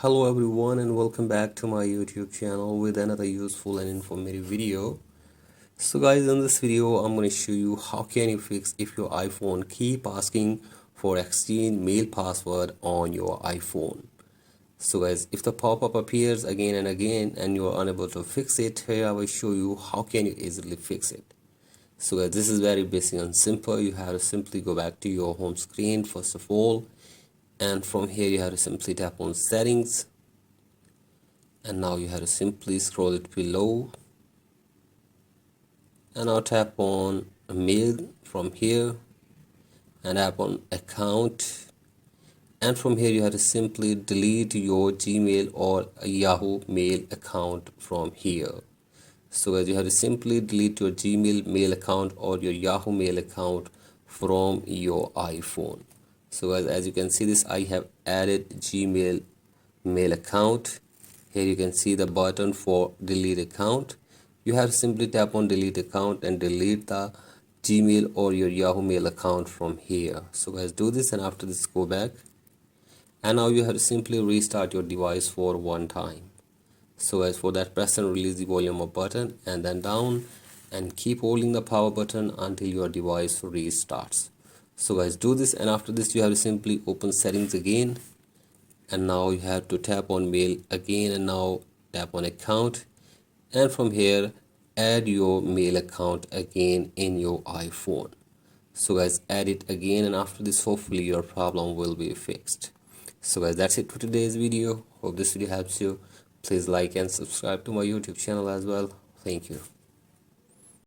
Hello everyone and welcome back to my YouTube channel with another useful and informative video. So guys, in this video I'm going to show you how can you fix if your iPhone keep asking for exchange mail password on your iPhone. So guys, if the pop-up appears again and again and you are unable to fix it, here I will show you how can you easily fix it. So guys, this is very basic and simple. You have to simply go back to your home screen first of all, and from here you have to simply tap on settings, and now you have to simply scroll it below and now tap on mail from here and tap on account, and from here you have to simply delete your Gmail or Yahoo mail account from here. So as you have to simply delete your Gmail mail account or your Yahoo mail account from your iPhone. So as you can see this, I have added Gmail mail account. Here you can see the button for delete account. You have to simply tap on delete account and delete the Gmail or your Yahoo mail account from here. So guys, do this, and after this go back, and now you have to simply restart your device for one time. So as for that, press and release the volume up button and then down, and keep holding the power button until your device restarts. So guys, do this, and after this you have to simply open settings again, and now you have to tap on mail again, and now tap on account, and from here add your mail account again in your iPhone. So guys, add it again, and after this hopefully your problem will be fixed. So guys, that's it for today's video. Hope this video helps you. Please like and subscribe to my YouTube channel as well. Thank you.